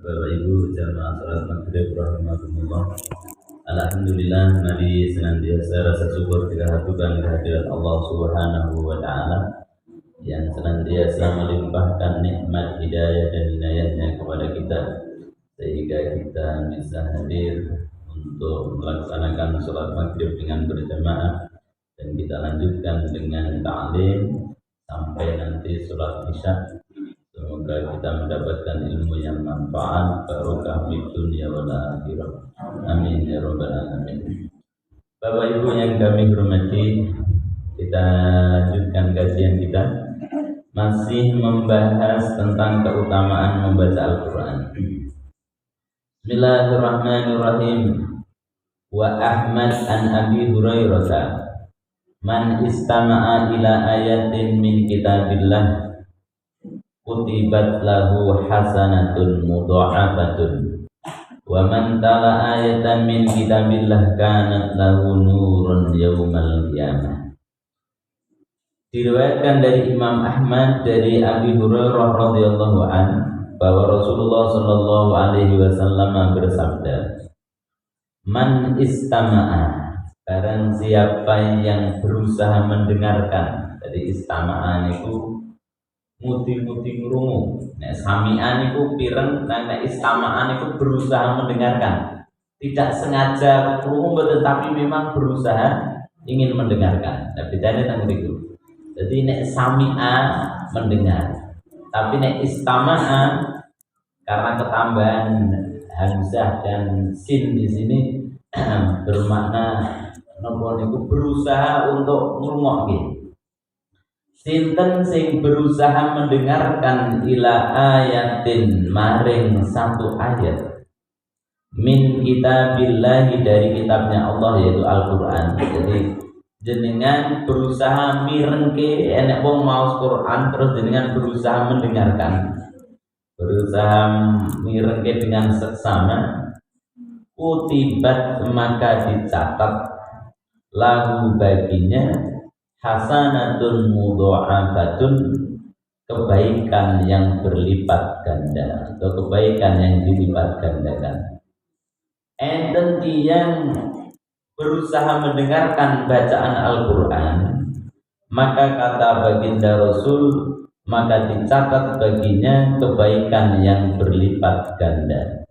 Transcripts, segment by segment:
Bapak Ibu jamaah salat maghrib rahimakumullah. Alhamdulillah mari senantiasa rasa syukur kita hatukan kehadirat Allah Subhanahu wa taala yang senantiasa melimpahkan nikmat hidayah dan inayahnya kepada kita sehingga kita bisa hadir untuk melaksanakan salat maghrib dengan berjamaah dan kita lanjutkan dengan ta'lim sampai nanti salat isya. Semoga kita mendapatkan ilmu yang manfaat, barokah di dunia wal akhirah. Amin ya rabbal alamin. Bapak Ibu yang kami hormati, kita lanjutkan kajian kita masih membahas tentang keutamaan membaca Al-Qur'an. Bismillahirrahmanirrahim. Wa Ahmad an Abi Hurairah man istama'a ila ayatin min kitabillah kutibat lahu hasanatun mudha'afatun wa man tala ayatan min kitabillah kanat lahu nurun yaumal qiyamah. Diriwayatkan dari Imam Ahmad dari Abi Hurairah radhiyallahu an bahwa Rasulullah sallallahu alaihi wasallam bersabda, man istama'a, barang siapa yang berusaha mendengarkan. Dari istama'an itu muti-muti ngrungu. Nek sami'an iku pireng, nek istama'an iku berusaha mendengarkan. Tidak sengaja krungu tetapi memang berusaha ingin mendengarkan. Nah, bedanya teng mriku. Jadi nek sami'a mendengar. Tapi nek istama'a karena ketambahan hamzah dan sin di sini bermakna napa niku berusaha untuk ngrungokke. Sinten sing berusaha mendengarkan ila ayatin maring satu ayat min kitabillahi dari kitabnya Allah yaitu Al-Qur'an. Jadi jenengan berusaha mirengke enek wong maos Quran terus jenengan berusaha mendengarkan, berusaha mirengke dengan seksama, kutibat maka dicatat lahu baginya hasanatun mudha'afatun, kebaikan yang berlipat ganda atau kebaikan yang dilipat gandakan. Enten yang berusaha mendengarkan bacaan Al-Qur'an, maka kata baginda Rasul, maka dicatat baginya kebaikan yang berlipat ganda.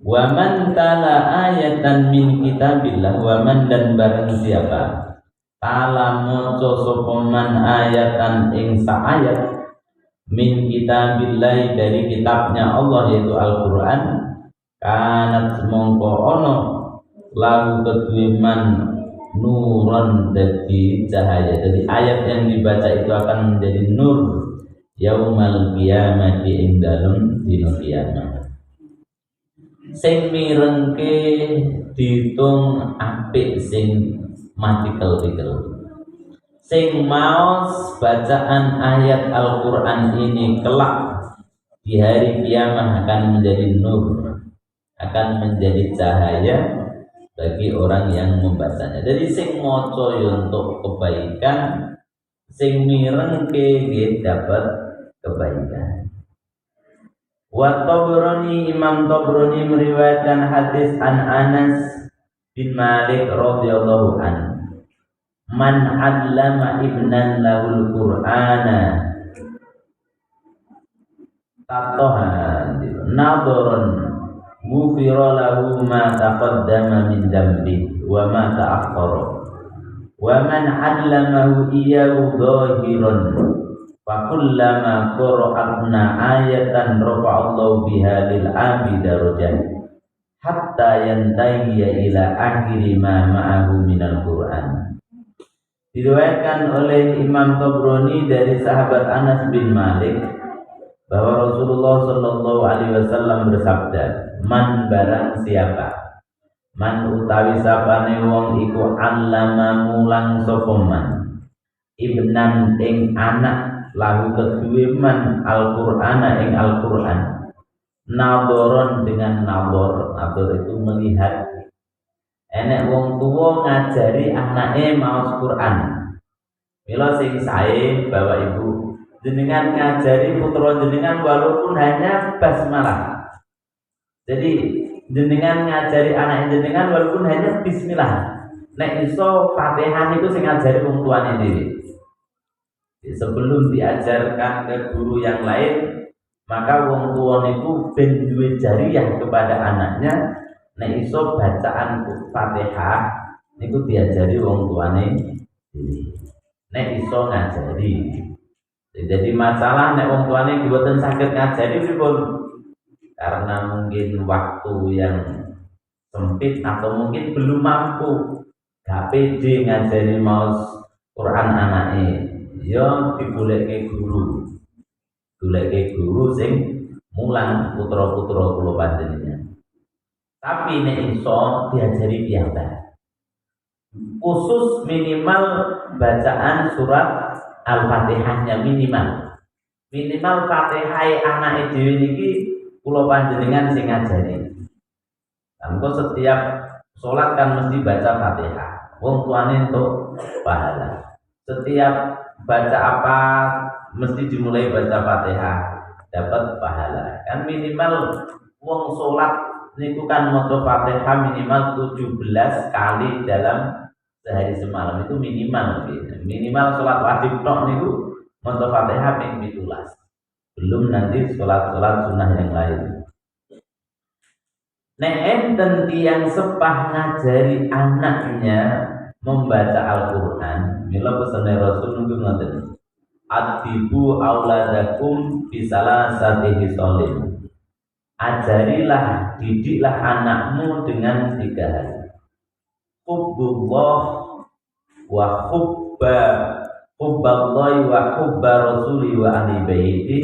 Wa man tala ayatan min kitabillah, wa man dan barang siapa tala maca sapa man ayatan ing saayat min kitabillahi dari kitabnya Allah yaitu Al-Qur'an, kanat mongko ono lahu kedue man nuron dadi cahaya. Jadi ayat yang dibaca itu akan menjadi nur yaumal qiyamati ing dalem dina kiamat. Sing mirengke diitung apik sing matikel-tikel. Sing maos bacaan ayat Al-Qur'an ini kelak di hari kiamat akan menjadi nur, akan menjadi cahaya bagi orang yang membacanya. Jadi sing maca untuk kebaikan, sing mirengke nggih dapat kebaikan. Wa Tabrani, Imam Tabrani meriwayatkan hadis an Anas bin Malik radhiyallahu an, man 'allama ibnan lahul qur'ana tatoha nadharan ghufira lahu ma taqaddama min dambi wa ma ta'akhkhara wa man 'allamahu iyyahu dhahiran fa kullama qara'na ayatan rafa'allahu biha lil 'abdi darajat hatta yantahiya ila akhiri ma ma'ahu minal Qur'an. Diriwayatkan oleh Imam Tabrani dari sahabat Anas bin Malik bahwa Rasulullah sallallahu alaihi wasallam bersabda, man barang siapa, man utawi sapane wong iku allama mulang sapa man ibnan ing anak lahu kedue man Al-Qur'ana ing Al-Qur'an, nadoron dengan nabor, nabor itu melihat. Enek wong tua ngajari anake maos Quran. Mila sing sae Bapak Ibu, jenengan ngajari putra jenengan walaupun hanya basmalah. Jadi jenengan ngajari anak jenengan walaupun hanya bismillah. Nek iso Fatihah itu sing ngajari wong tuane dhewe. Sebelum diajarkan ke guru yang lain, maka wong tua niku ben duwe jariyah kepada anaknya. Nek iso bacaan Fatihah niku diajari wong tuane dhewe. Nek iso ngajari. Jadi masalah nek wong tuane mboten saged ngajari pripun? Karena mungkin waktu yang sempit atau mungkin belum mampu, gak pede ngajari maos Quran anake, yo digoleke guru sing mulang putra-putra kula panjenengan. Tapi nek iso diajari piyambak, khusus minimal bacaan surat Al-Fatihahnya minimal Fatihah anake dhewe niki kula panjenengan sing ngajari. Engko setiap sholat kan mesti baca Fatihah. Wong tuane entuk pahala. Setiap baca apa mesti dimulai baca Fatihah, dapat pahala. Kan minimal wong sholat niku kan maca Fatihah minimal 17 kali dalam sehari semalam, itu minimal. Minimal sholat wajib tok niku maca Fatihah ping 17. Belum nanti sholat-sholat sunnah yang lain. Nek enten tiyang sepah ngajari anaknya membaca Al-Qur'an, mila pesane Rasul niku ngoten. Adibu auladakum bisalasati hisolin. Ajarilah, didiklah anakmu dengan 3 hal. Hubbullah wa hubballahi wa hubba rasuli wa ahli baiti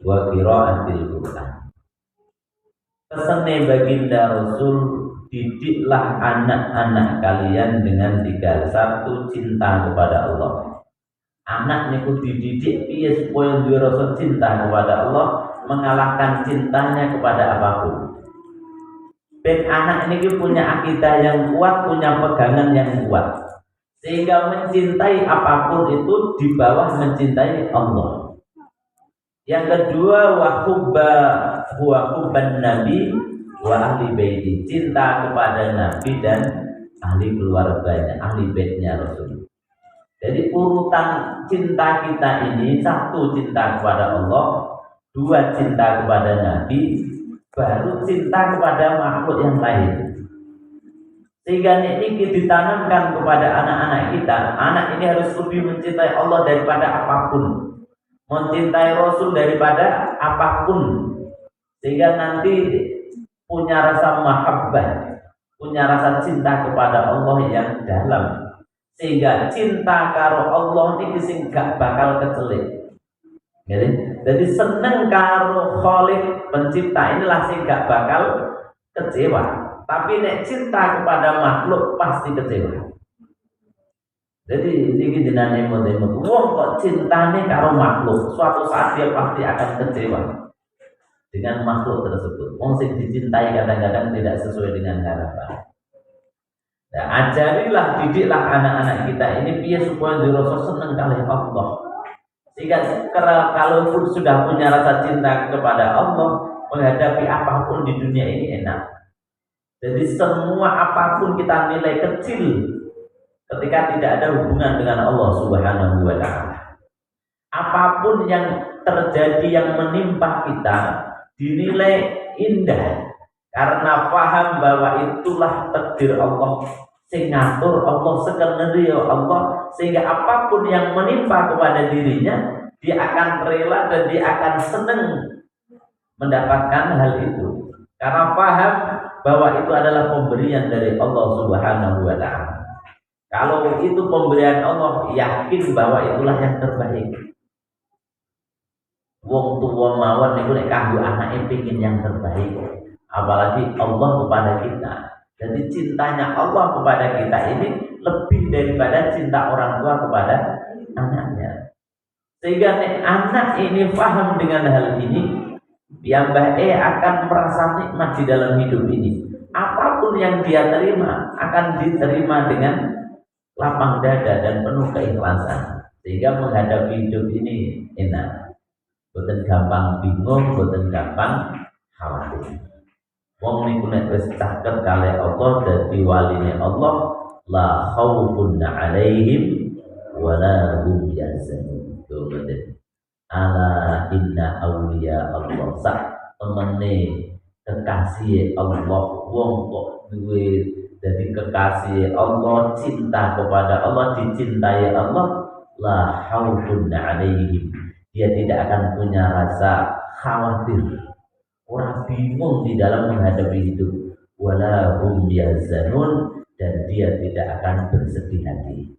wa qiraatil Qur'an. Pesane baginda Rasul, didiklah anak-anak kalian dengan 3. 1, cinta kepada Allah. Anak niku dididik piye supaya duwe rasa cinta kepada Allah, mengalahkan cintanya kepada apapun. Ben anak ini punya akidah yang kuat, punya pegangan yang kuat, sehingga mencintai apapun itu di bawah mencintai Allah. Yang kedua, wa hubban nabi wa ahli baiti, cinta kepada nabi dan ahli keluarganya, ahli baitnya Rasul. Jadi urutan cinta kita ini, 1 cinta kepada Allah, 2 cinta kepada nabi, baru cinta kepada makhluk yang lain. Sehingga ini ditanamkan kepada anak-anak kita. Anak ini harus lebih mencintai Allah daripada apapun, mencintai Rasul daripada apapun, sehingga nanti punya rasa mahabbah, punya rasa cinta kepada Allah yang dalam, sehingga cinta karo Allah ini sing gak bakal kecelek. Jadi seneng karo Khalik pencipta inilah sing gak bakal kecewa. Tapi nek cinta kepada makhluk pasti kecewa. Jadi ini jenenge model wong kok cintane karo makhluk, suatu saat dia pasti akan kecewa dengan makhluk tersebut. Wong sing dicintai kadang-kadang tidak sesuai dengan harapan. Nah, ajarilah, didiklah anak-anak kita ini piye supaya dirasa seneng kali Allah. Sehingga kalau sudah punya rasa cinta kepada Allah, menghadapi apapun di dunia ini enak. Jadi semua apapun kita nilai kecil ketika tidak ada hubungan dengan Allah Subhanahu wa ta'ala. Apapun yang terjadi yang menimpa kita dinilai indah karena paham bahwa itulah takdir Allah, sing ngatur Allah, skenario Allah, sehingga apapun yang menimpa kepada dirinya dia akan rela dan dia akan senang mendapatkan hal itu karena paham bahwa itu adalah pemberian dari Allah Subhanahu wa ta'ala. Kalau itu pemberian Allah, yakin bahwa itulah yang terbaik. Wong tuwa mawon niku nek kanggo anake pengin yang terbaik, apalagi Allah kepada kita. Jadi cintanya Allah kepada kita ini lebih daripada cinta orang tua kepada anaknya. Sehingga nek anak ini paham dengan hal ini, piyambake akan merasa nikmat di dalam hidup ini. Apapun yang dia terima akan diterima dengan lapang dada dan penuh keikhlasan, sehingga menghadapi hidup ini enak. Boten gampang bingung, boten gampang khawatir. Wong niku nek wis caket kalih Allah dadi waline Allah, la khaufun 'alaihim wa la hum yahzanun. Ala inna awliya Allah, sak temene kekasih Allah wong kok duwe jadi kekasih Allah, cinta kepada Allah, dicintai Allah, la haufun 'alaihim, dia tidak akan punya rasa khawatir, orang bingung di dalam menghadapi hidup, wala hum yahzanun, dan dia tidak akan bersedih hati.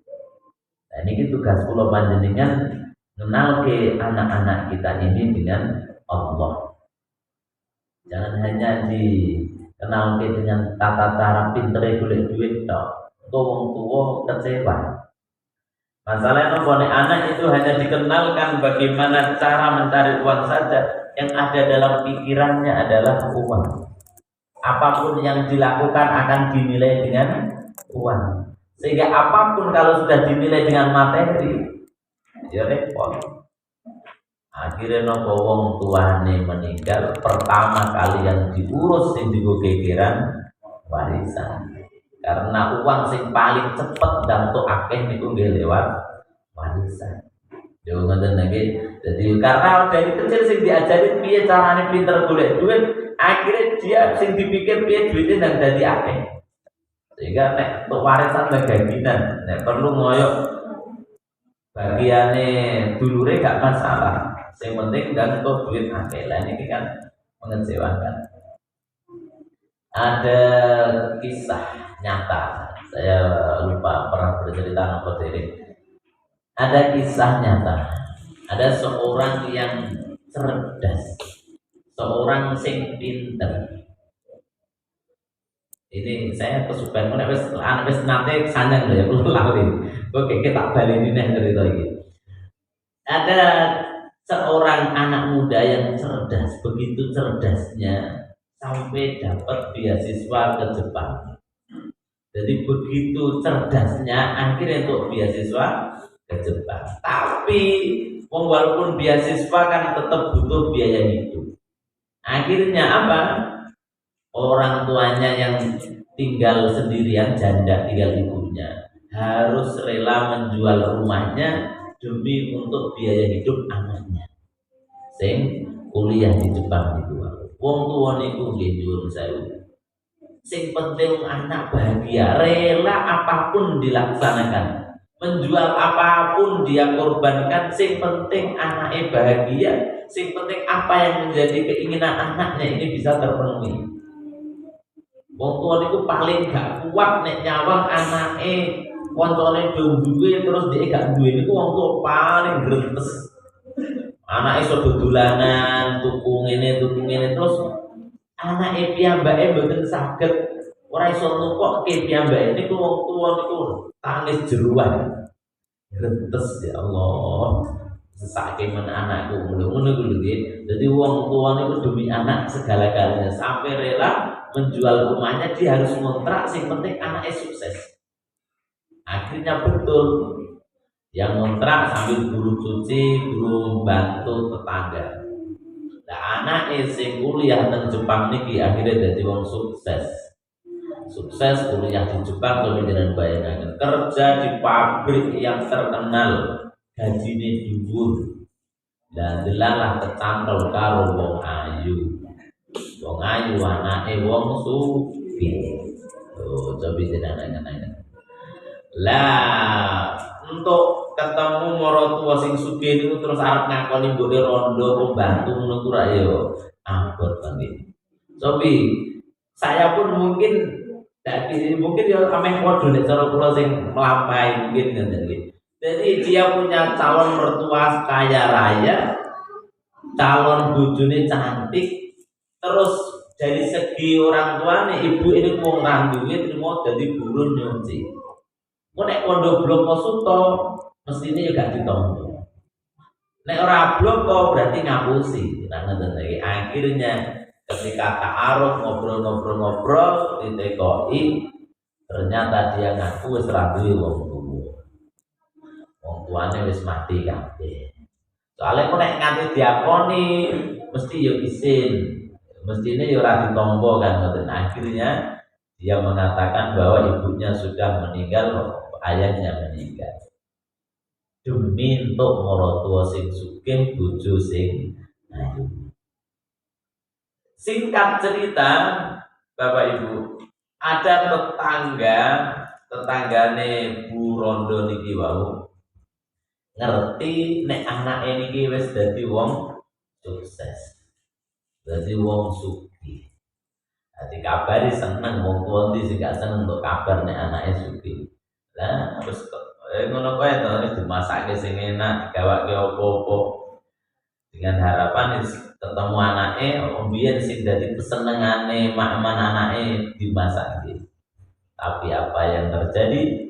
Nah, ini tugas kula panjenengan kenal ke anak-anak kita ini dengan Allah. Jangan hanya dikenal ke dengan tata cara pinter golek duit tok. Wong tua kecewa. Masalahnya nek anak itu hanya dikenalkan bagaimana cara mencari uang saja, yang ada dalam pikirannya adalah uang. Apapun yang dilakukan akan dinilai dengan uang. Sehingga apapun kalau sudah dinilai dengan materi, ya repot. Akhirnya nopo wong tuane meninggal, pertama kali yang diurus sing digo gegeran warisan. Karena uang sing paling cepet dan untuk akeh niku nggih lewat warisan. Yo ngoten nggih. Jadi karena dari kecil sing diajari piye carane pinter golek duit, akhirnya dia sing dipikir piye duitnya nang dadi akeh. Sehingga nek untuk warisan bagaginan, nek perlu ngoyok bagiane dulure gak masalah. Yang penting dan untuk duit akeh. Lah ini kan mengecewakan. Ada kisah nyata, saya lupa pernah bercerita apa tadi. Ada kisah nyata. Ada seorang yang cerdas, seorang sing pinter. Ini saya kesukaan mana wes nanti sanjang ya perlu lali. Oke kita balik ini cerita ini. Ada seorang anak muda yang cerdas, begitu cerdasnya sampai dapat beasiswa ke Jepang. Jadi begitu cerdasnya akhirnya untuk beasiswa ke Jepang. Tapi walaupun beasiswa kan tetap butuh biaya hidup. Akhirnya apa? Orang tuanya yang tinggal sendirian, janda tinggal ibunya, harus rela menjual rumahnya demi untuk biaya hidup anaknya sing kuliah di Jepang itu. Wong tuwa niku nggih nyuwun sewu, sing penting anak bahagia, rela apapun dilaksanakan, menjual apapun dia korbankan, sing penting anaknya bahagia, sing penting apa yang menjadi keinginan anaknya ini bisa terpenuhi. Wong tuwa niku paling gak kuat nek nyawang anake koncone duwe terus dia gak duwe niku wong tuwa paling grentes. Anake iso dolanan, tuku ngene terus anake piyambake mboten saged ora iso nukokke piyambake niku wong tuwa niku tangis jeruan. Grentes ya Allah. Sesake men anakku ngono kuwi nggih. Dadi wong tuwa niku demi anak segala-galanya sampai rela menjual rumahnya, dia harus ngontrak, sing penting anaknya sukses. Akhirnya betul, yang ngontrak sambil guru cuci, guru bantu tetangga. Nah anaknya sing kuliah di Jepang niki akhirnya jadi wong sukses. Sukses kuliah di Jepang, kemudian bayangan kerja di pabrik yang terkenal, gajinya dhuwur, dan delalah kecantol karo wong ayu. Wong ayu anake wong sugih. Oh, coba jenengan. Lah, untuk ketemu marotua sing sugih niku terus arep ngakoni mbokne rondo pembantu ngono ku ra yo abot banget. Coba saya pun mungkin ya ameh padha nek cara kula sing mlampahi mungkin ngene iki. Jadi dia punya calon mertua kaya raya, calon bojone cantik. Terus dari segi orang tuane ibu ini wong randuwe trimo dadi buruh nyuci. Mau nek pondok bloko suto mestine juga ditompo. Nek ora bloko berarti ngapusi. Nah ngoten iki. Akhirnya ketika ta'aruf ngobrol ditekoi ternyata dia ngaku wis randuwe wong tuwa. Wong tuane wis mati kabeh. Soalnya kok nek nganti diakoni mesti yo isin. Mestinya ya ora ditompo kan ngoten. Akhirnya dia mengatakan bahwa ibunya sudah meninggal, ayahnya meninggal. Demi entuk maratuwa sing sugih, bojo sing ayu. Singkat cerita, Bapak Ibu, ada tetanggane Bu Rondo niki wau ngerti nek anake niki wis dadi wong sukses. Dadi wong sugih. Dadi kabari seneng wong tuwa ndi sing gak seneng untuk kabar nek anake sugih. Lah wis ngono kae to wis dimasake sing enak, digawake apa-apa. Dengan harapan ketemu anake mbiyen sing dadi kesenengane makman anake dimasak iki. Tapi apa yang terjadi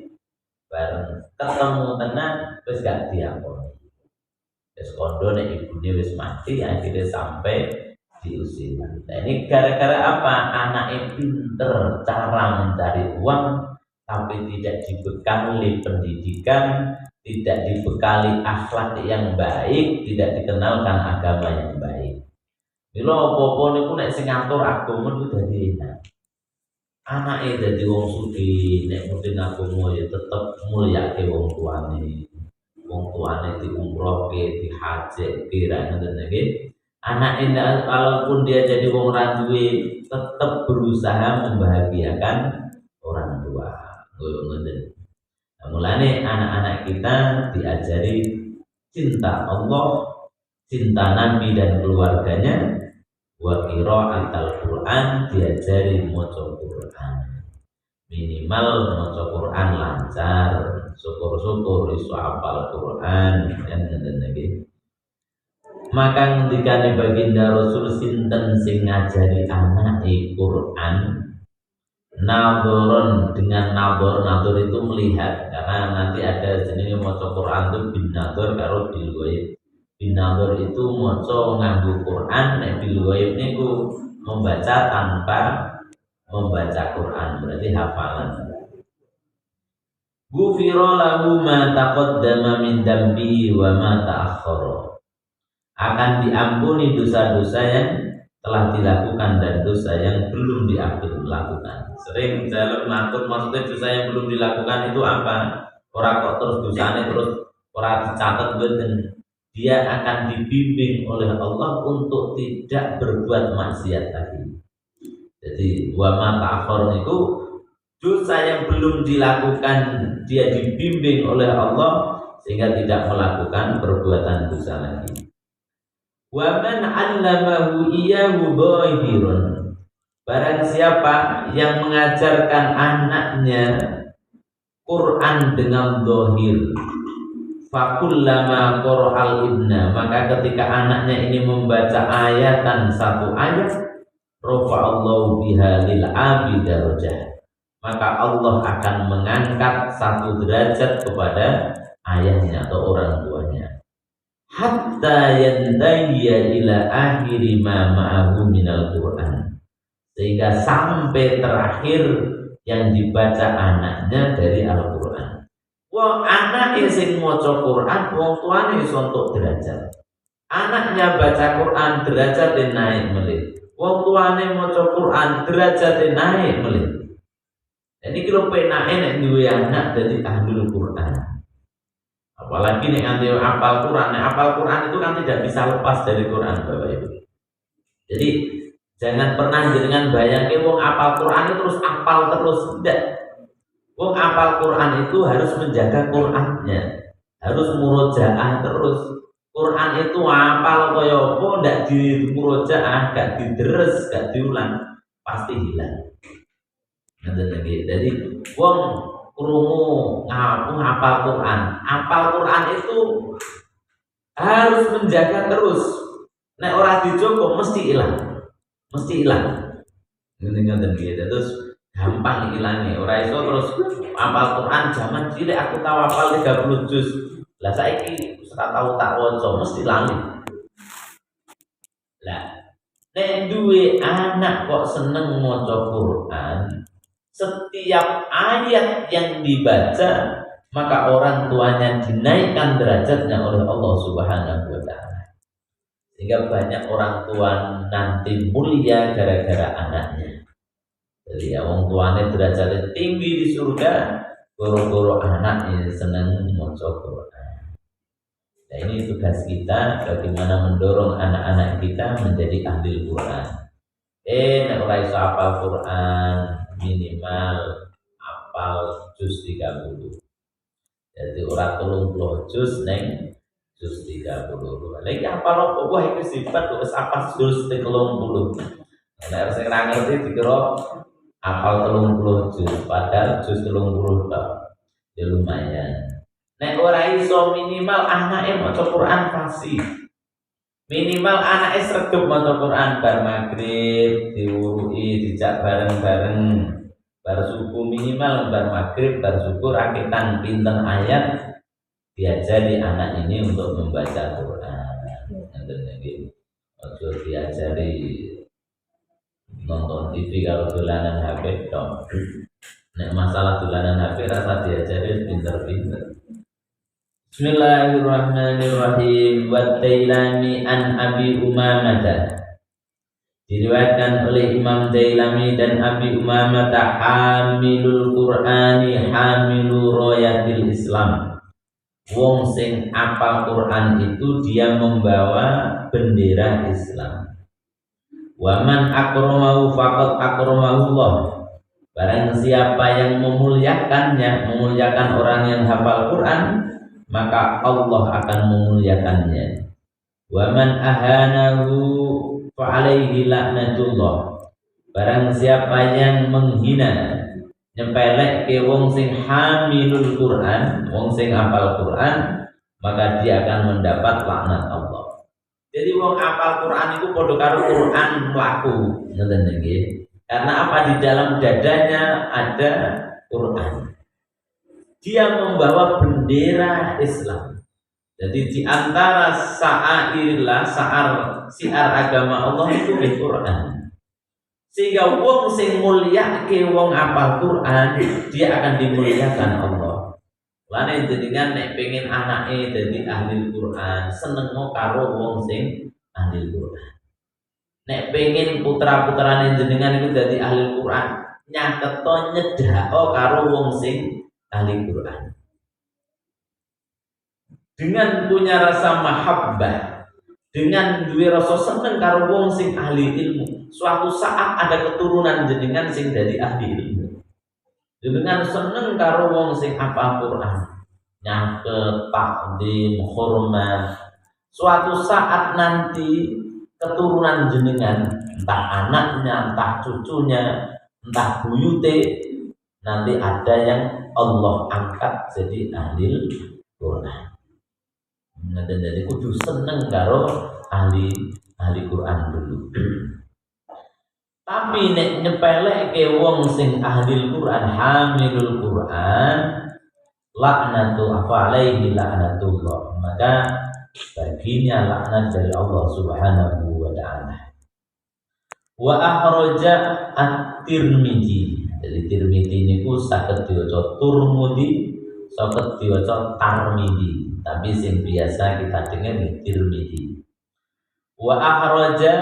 bareng ketemu tenan wis gak diakoni. Wis kondo nek ibune wis mati akhirnya sampai diusir. Nah ini gara-gara apa? Anaknya pinter cara mencari uang tapi tidak dibekali pendidikan, tidak dibekali akhlak yang baik, tidak dikenalkan agama yang baik. Bila apa-apa niku nek sing ngatur agama niku dadi enak. Anake dadi wong sugih, nek mudeng agama ya tetep mulyake wong tuane. Wong tuane diumrohke, dihajike, ra ngoten nggih. Anak ini walaupun dia jadi wong ora duwe tetap berusaha membahagiakan orang tua. Nah, mulane anak-anak kita diajari cinta Allah, cinta Nabi dan keluarganya, wa qiraatul Quran, diajari maca Quran. Minimal maca Quran lancar, syukur-syukur iso hafal Quran dan ngene. Maka ngendikane baginda Rasul sinten sing ngajari anake Quran nadzoron dengan nadzor itu melihat, karena nanti ada jenenge maca Quran itu bin nadzor karo bil ghaib. Bin nadzor itu maca nganggo Quran, nek bil ghaib niku membaca tanpa membaca Quran, berarti hafalan. Ghufira lahu ma taqaddama min dambi wa ma ta'akhkhara. Akan diampuni dosa-dosa yang telah dilakukan dan dosa yang belum dilakukan. Sering jalan ngatur maksudnya dosa yang belum dilakukan itu apa? Orang kok terus dosanya terus orang dicatat dan dia akan dibimbing oleh Allah untuk tidak berbuat maksiat lagi. Jadi wa ma ta'akhkhar itu dosa yang belum dilakukan dia dibimbing oleh Allah sehingga tidak melakukan perbuatan dosa lagi. Wa man 'allamahu iyyahu dhahirun. Barang siapa yang mengajarkan anaknya Quran dengan dhahir, fakullama qara'al ibna, maka ketika anaknya ini membaca ayatan satu ayat, rafa'allahu biha lil 'abdi darajah, maka Allah akan mengangkat satu derajat kepada ayahnya atau orang tuanya. Hatta yantayya ila akhiri ma ma'ahu minal Qur'an, sehingga sampai terakhir yang dibaca anaknya dari Al-Qur'an. Wong anak sing maca Qur'an wong tuane iso entuk derajat. Anaknya baca Qur'an derajat naik melih. Wong tuane maca Qur'an derajat naik melih. Jadi kalau penake nek duwe anak dadi ahlul Qur'an. Apalagi nek nganti apal Quran, apal Quran itu kan tidak bisa lepas dari Quran, Bapak Ibu. Jadi jangan pernah jenengan bayangke wong apal Quran itu terus apal terus, tidak. Wong apal Quran itu harus menjaga Qurannya, harus murojaah terus. Quran itu apal kaya apa ndak dimurojaah, gak dideres, gak diulang, pasti hilang. Jadi wong krungu ngapal Quran. Apal Quran itu harus menjaga terus. Nek ora dijogo mesti hilang. Mesti hilang. Ngene-ngene gitu. Terus gampang hilangnya. Ora iso terus apal Quran zaman cilik aku tahu apal 30 juz. Lah saiki ora tahu tak waca mesti lali. Lah nek duwe anak kok seneng maca Quran, setiap ayat yang dibaca maka orang tuanya dinaikkan derajatnya oleh Allah Subhanahu wa taala. Sehingga banyak orang tua nanti mulia gara-gara anaknya. Jadi ya wong tuane derajatnya tinggi di surga, guru-guru anaknya senang maca Quran. Nah ini tugas kita bagaimana mendorong anak-anak kita menjadi ahli Quran. Nek ora iso hafal Quran minimal hafal juz 30. Jadi ora 30 juz neng juz 30. Lagi hafal apa wah itu sifat wis hafal juz 30. Nek sing ra ngerti dikira hafal 30 juz padahal juz 30 tok. Ya lumayan. Nek ora iso minimal anake maca Quran fasih. Minimal anake sregep maca Quran bar magrib diwuruki dijak bareng-bareng bar subuh minimal bar magrib bar syukur rakitan pinten ayat diajari anak ini untuk membaca Quran. Ngoten nggih. Ojo diajari nonton TV kalau dolanan HP tok. Nek masalah dolanan HP rasa diajari pinter-pinter. Bismillahirrahmanirrahim. Wa Dailami an Abi Umamah. Diriwayatkan oleh Imam Dailami dan Abi Umamah hamilul Qur'ani hamilu royatil Islam. Wong sing apal Quran itu dia membawa bendera Islam. Wa man akramahu faqad akramahullah. Barang siapa yang memuliakannya, memuliakan orang yang hafal Quran, maka Allah akan memuliakannya. Wa man ahanahu fa alaihi laknatullah. Barang siapa yang menghina, nyepelek ke wong sing hamilul Quran, wong sing hafal Quran, maka dia akan mendapat laknat Allah. Jadi wong hafal Quran itu padha karo Quran mlaku, ngoten nggih. Karena apa, di dalam dadanya ada Quran. Dia membawa bendera Islam. Jadi di antara siar agama Allah itu Quran. Sehingga wong sing mulyake wong apal Quran, dia akan dimuliakan Allah. Lane jenengan nek pengen anake dadi ahli Quran, seneng karo wong sing ahli Quran. Nek pengen putra-putrane jenengan itu dadi ahli Quran, nyaketo nyedhako karo wong sing ahli Quran. Dengan punya rasa mahabbah, dengan duwe rasa seneng karo wong sing ahli ilmu, suatu saat ada keturunan jenengan sing dadi ahli ilmu. Jenengan seneng karo wong sing hafal Quran, nyaket, takdim, hormat. Suatu saat nanti keturunan jenengan, entah anaknya, entah kucunya, entah buyute, nanti ada yang Allah angkat jadi ahli Quran. Nah, dan jadi kudu seneng karo ahli Quran dulu. Tapi nek nyepelek ke wong sing ahli Quran, hamilul Quran, laknatu alaihi laknatullah, maka baginya laknat dari Allah Subhanahu wa taala. Wa akhraja at-Tirmidzi. Jadi Tirmidzi niku saged diwaca Turmudi, saged diwaca Tarmidzi. Tapi yang biasa kita dengar di Tirmidzi. Wa akhraja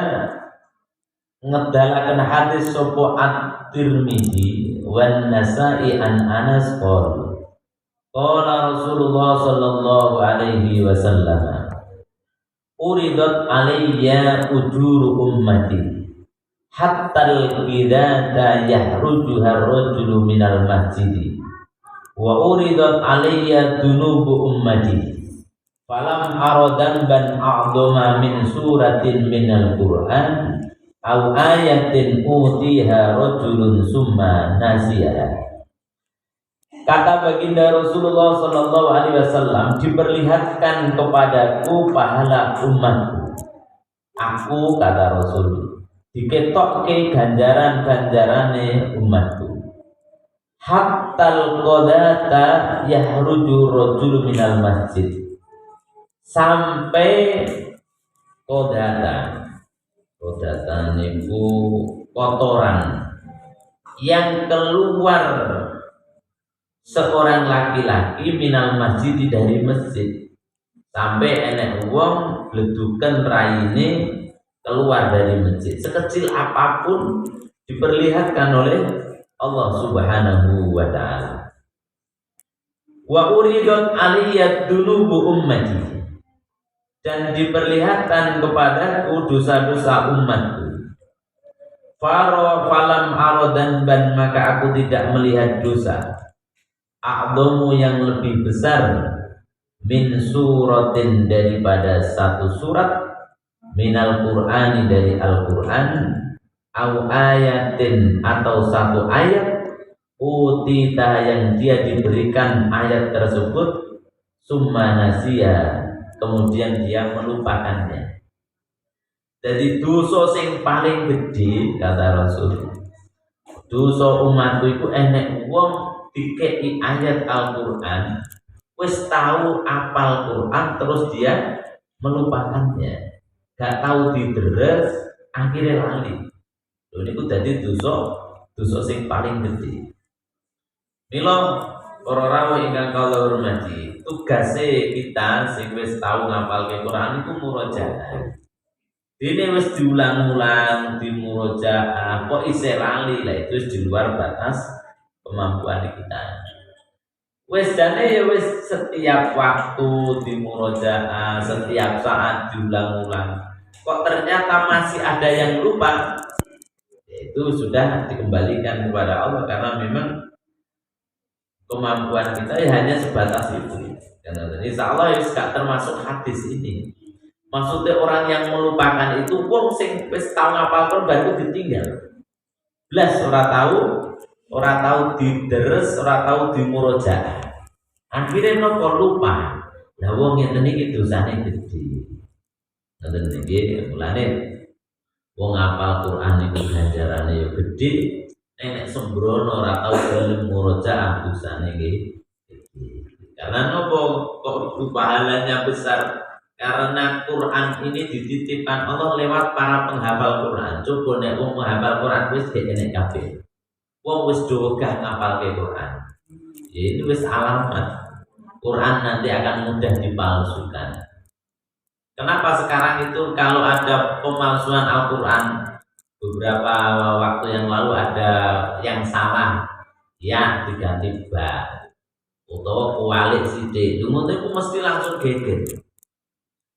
ngedalaken hadis sapa at-Tirmidzi wan Nasa'i an Anas qala Rasulullah sallallahu alaihi wasallam uridat alayya ujuru ummati hatta al-qidata yahrujuha ar-rajulu minal masjidi wa uridat alayya dunubu ummati falam aradan ban a'dama min suratin minal Qur'an aw ayatin utiha rajulun summa nasiyaha. Kata baginda Rasulullah sallallahu alaihi wasallam, diperlihatkan kepadaku pahala umatku. Aku, kata Rasul, diketokke ganjaran-ganjarane umatku. Hattal qadata yahruju rajul minal masjid. Sampai qadata niku kotoran yang keluar seorang laki-laki minal masjid dari masjid, sampai enek wong bledukan raine keluar dari masjid. Sekecil apapun diperlihatkan oleh Allah Subhanahu wa taala. Wa uridat aliyat dunubu ummati, dan diperlihatkan kepadaku dosa-dosa umatku. Falam arodan ban, maka aku tidak melihat dosa a'dhamu yang lebih besar min suratin daripada satu surat, minal qur'ani dari Al-Qur'an, au ayatin atau satu ayat, utita yang dia diberikan ayat tersebut, summa nasiya kemudian dia melupakannya. Jadi dosa sing paling gede kata Rasul, dosa umatku itu enek wong dikei ayat Al-Qur'an, wis tahu apal Quran terus dia melupakannya, gak tahu didderes, akhirnya lali. Lho niku dadi dosa sing paling gede. Mila para rawuh ingkang kula hormati, tugase kita sing wis tahu ngapalke Quran iku murojaah. Dene wis diulang-ulang, dimurojaah, kok isih lali, lah itu di luar batas kemampuan kita. Wis jane ya wis setiap waktu dimurojaah, setiap saat diulang-ulang, kok ternyata masih ada yang lupa, itu sudah dikembalikan kepada Allah, karena memang kemampuan kita ya hanya sebatas itu. Karena insya Allah ya gak termasuk hadis ini. Maksudnya orang yang melupakan itu wong sing wis tau ngapal baru ditinggal. Blas ora tahu dideres, ora tahu dimurojaah. Akhirnya nopo lupa. Lah wong ngeten iki dosane gedhe. Ngoten niki mulane wong ngapal Quran itu ganjarane ya gedhe, nek sembrono ora tau gelem murojaah dosane nggih gedhe. Karena nopo kok pahalanya besar? Karena Quran ini dititipkan Allah lewat para penghafal Quran. Coba nek wong menghafal Quran wis enek kabeh. Wong wis dogah ngapalke Quran. Ya itu wis alamat Quran nanti akan mudah dipalsukan. Kenapa sekarang itu kalau ada pemalsuan Al-Quran, beberapa waktu yang lalu ada yang salah, ya diganti ba, atau kualik sidik, itu mesti langsung geger.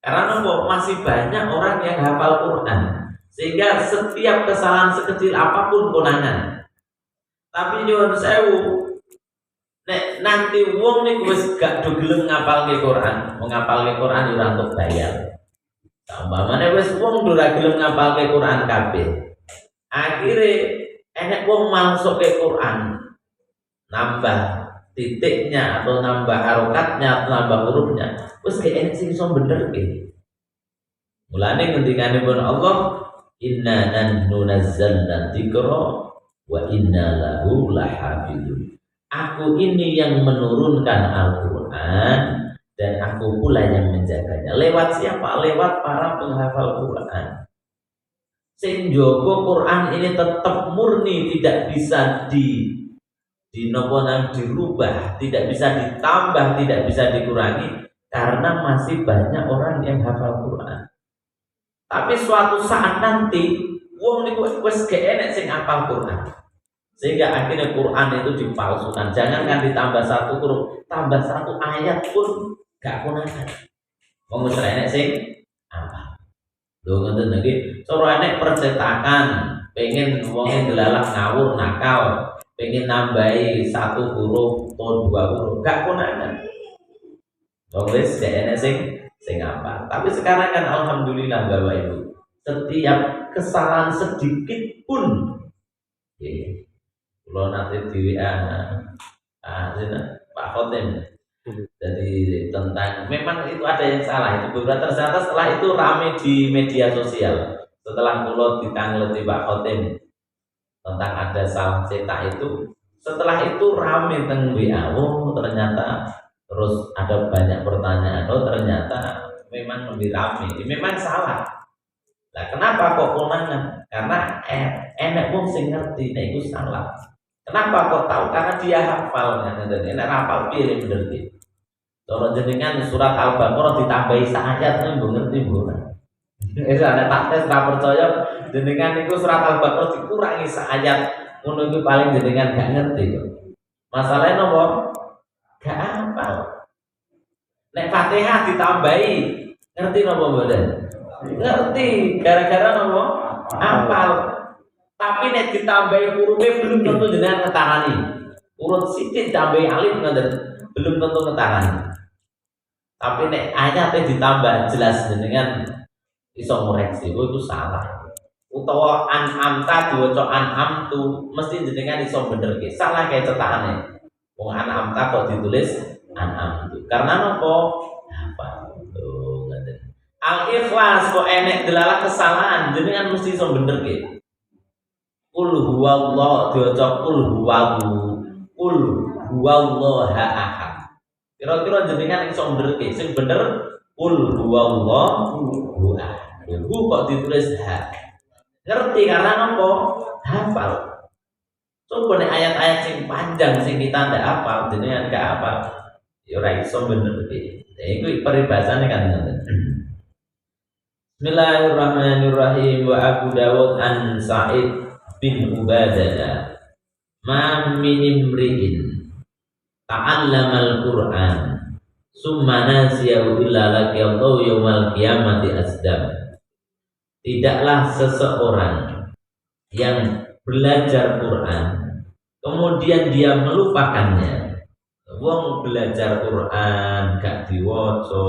Karena masih banyak orang yang hafal Quran, sehingga setiap kesalahan sekecil apapun konangan. Tapi nyuwun sewu, nek nanti wong niku wis gak do gelem ngapalke Quran, mengapalke Quran ora untuk bayar. Umpamane wis wong ora gelem ngapalke Quran kabeh. Akhire enek wong masukke Quran, nambah titiknya atau nambah harokatnya atau nambah hurufnya, wis enek sing iso benerke. Mulane ngendikanipun Allah, inna nahnu nazzalna dzikra wa inna lahu lahafizun. Aku ini yang menurunkan Al-Quran dan aku pula yang menjaganya. Lewat siapa? Lewat para penghafal Quran. Sing jogo Quran ini tetap murni, tidak bisa dirubah, tidak bisa ditambah, tidak bisa dikurangi, karena masih banyak orang yang hafal Quran. Tapi suatu saat nanti wong niku wis gak enek sing hafal Quran, sehingga akhirnya Quran itu dipalsukan. Jangankan ditambah satu huruf, tambah satu ayat pun gak kunakan. Wong wis enek sing hafal. Lho ngoten niki, cara enek percetakan, pengen wonge delalah ngawur nakal, pengen nambahi satu huruf atau dua huruf, gak kunakan. Wong wis gak enek sing hafal. Tapi sekarang kan alhamdulillah Bapak Ibu, setiap kesalahan sedikit pun, kalau nanti di WA Pak Khotim, jadi tentang memang itu ada yang salah, itu beberapa ternyata setelah itu rame di media sosial. Setelah kulo ditangleti Pak Khotim tentang ada salah cetak itu, setelah itu rame teng WA, ternyata terus ada banyak pertanyaan, ternyata memang lebih rame, memang salah. Nah, kenapa kok konangan? Karena enek wong sing ngerti nek iku salah. Kenapa kok tahu? Karena dia hafal, dan enek hafal piye bener iki. Cara jenengan surat Al-Baqarah ditambahi ayat mbok ngerti mbok. Wis ana tak tes tak percaya jenengan niku surat Al-Baqarah dikurangi ayat ngono iku paling jenengan gak ngerti kok. Masalahnya nopo? Gak hafal. Nek Fatihah ditambahi ngerti nopo mboten? Ngerti, gara-gara nopo? Hafal. Tapi nek ditambahi hurufnya belum tentu jenengan ngetarani. Urut sithik ditambahi alif ngoten, belum tentu ngetarani. Tapi nek ayatnya ditambah jelas jenengan iso ngoreksi, itu salah. Utawa an'amta diwaca an'amtu, mesti jenengan iso benerke. Salah kayak cetakane. Wong an'amta kok ditulis an'amtu. Karena nopo? Apa? Tuh, ngaten. Al-Ikhlas kok enek delalah kesalahan, jenengan mesti iso benerke. Qul huwallahu diwaca qul huwallahu. Qul huwallaha ahad. Kira-kira jenengan iso benerke, sing bener qul huwallahu ahad. Hu kok ditulis ha. Ngerti karena nopo? Hafal. Coba nih ayat-ayat sing panjang sing kita ndak hafal, jenengan gak hafal. Ya ora iso benerke. Nah, iku peribahasane kan ngoten. Bismillahirrahmanirrahim. Wa Abu Dawud an Sa'id bin Ubadah ma min imri'in ta'allamal Qur'an summa nasiyahu illa laqiyallahu yaumal qiyamati asdam. Tidaklah seseorang yang belajar Quran kemudian dia melupakannya. Wong belajar Quran gak diwaca,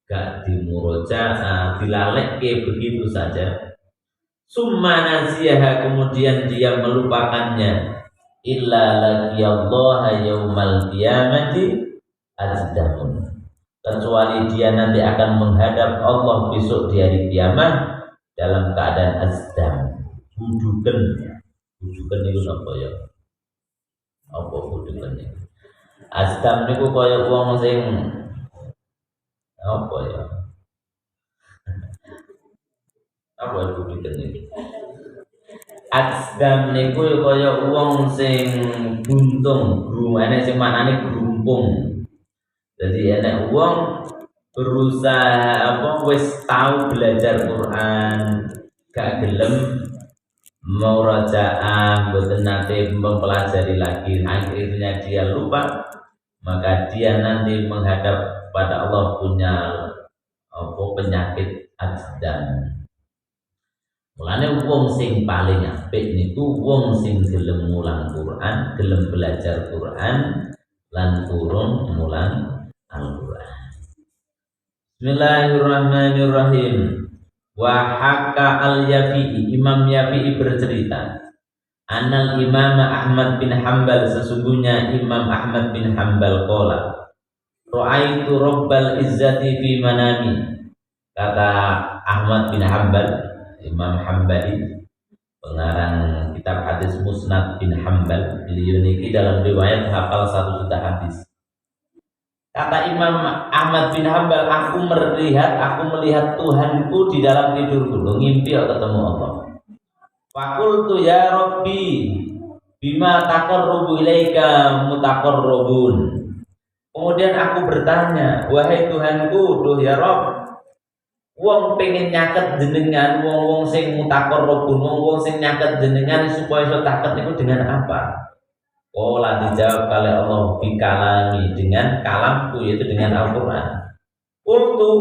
gak dimurojaah, dilalekke begitu saja. Summa nasiyaha kemudian dia melupakannya illa laqiyallaha yaumal qiyamati azdamun. Kecuali dia nanti akan menghadap Allah besok di hari kiamat dalam keadaan azdam. Buduken itu apa ya? Apa buduken itu? Azdam niku kaya wong sing apa ya? Apa buduken iki? Azdam niku kaya wong sing buntung, grumane sing manane grumpung. Jadi enak wong berusaha wis tahu belajar Quran gak gelem murajaah mboten nate mempelajari lagi, akhirnya dia lupa, maka dia nanti menghadap pada Allah punya penyakit azdam. Mulane wong sing paling apik niku wong sing gelem mulang Quran, gelem belajar Quran lan turun mulang Al-Quran. Bismillahirrahmanirrahim. Wa hakka al-Yafi'i, Imam Yafi'i bercerita, Anal Imam Ahmad bin Hanbal, sesungguhnya Imam Ahmad bin Hanbal qala, Ra'aitu Rabbal Izzati fi manami. Kata Ahmad bin Hanbal, Imam Hanbali, pengarang kitab hadis Musnad bin Hanbal, beliau niki dalam riwayat hafal 1 juta hadis. Kata Imam Ahmad bin Hanbal, aku melihat Tuhanku di dalam tidurku, ngimpi ketemu Allah. Fakultu ya Rabbi bima taqarrubu ilaika mutaqarrabun. Kemudian aku bertanya, wahai Tuhanku, duh ya Rabb, wong pengen nyaket jenengan, wong sing mutaqarrabun, wong sing nyaket jenengan supaya iso taket niku dengan apa? Qala dijawab oleh Allah bikalami, dengan kalamku, yaitu dengan Al-Quran. Qultu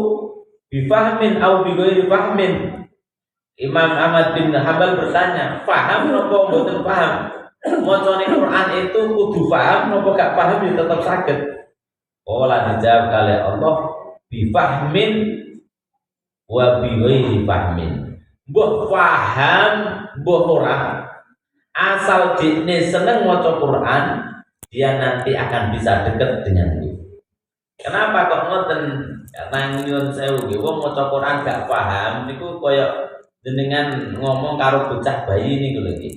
bifahmin au bighairi fahmin. Imam Ahmad bin Hanbal bertanya, paham napa mboten paham? Macane Quran itu kudu paham napa gak paham ya tetap saged. Qala dijawab oleh Allah bifahmin wa bighairi fahmin. Mbah paham, mbah ora, asal dikne seneng maca Quran, dia nanti akan bisa dekat denganku. Kenapa kok ngoten? Karena nyuwun sewu nggih, wong maca Quran gak paham niku kaya jenengan ngomong karo bocah bayi niku lho nggih.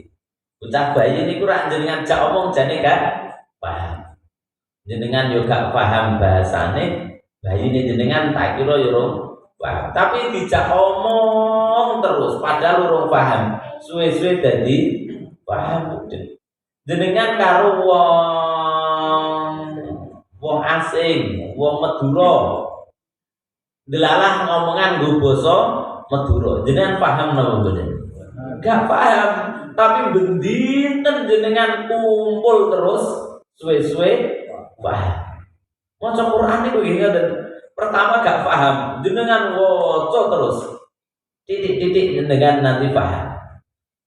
Bocah bayi niku rak jenengan jak omong jane gak paham. Jenengan yo gak paham bahasane, bayine jenengan tak kira yo paham. Tapi dijak omong terus padahal urung paham. Suwe-suwe dadi paham. Jenengan karo wong wong asing, wong Madura. Delalah ngomongan nggo basa Madura. Jenengan paham napa mboten? Gak paham, tapi bendinten jenengan kumpul terus suwe-suwe paham. Maca Quran iku nggih ngoten. Pertama gak paham, jenengan waca terus. Titik-titik jenengan nanti paham.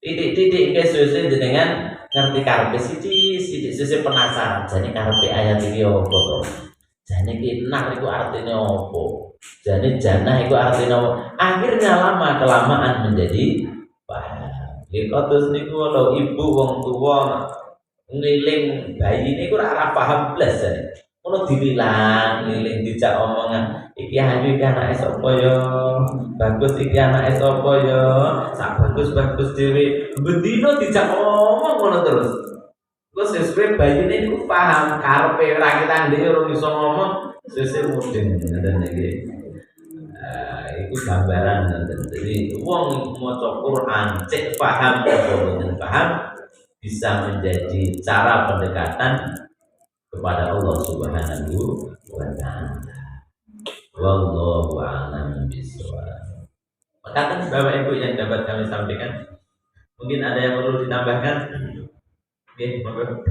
Titik-titik ke suwe-suwe jenengan ngerti karepe sithik penasaran. Jane karepe ayat iki opo to? Jane iki nar iku artine opo? Jane janah iku artine opo? Akhirnya lama kelamaan menjadi paham. Nggih kados niku lho ibu wong tuwa ngiling bayi niku ora paham blas jane. Ono dibilang ngiling dijak omongan iki ayu iki anake sapa ya? Bagus iki anake sapa ya? Sak bagus dhewe. Bendino dijak omong ngono terus. Terus sesuai bayine niku paham karepe ora kita dhewe ora iso ngomong sesuk mudeng ngoten iki. Iku gambaran ngoten. Jadi wong maca Quran cek paham apa mboten paham bisa menjadi cara pendekatan kepada Allah Subhanahu wa taala. Wallahu a'lam bishawab. Maka Bapak Ibu yang dapat kami sampaikan, mungkin ada yang perlu ditambahkan? Oke, monggo.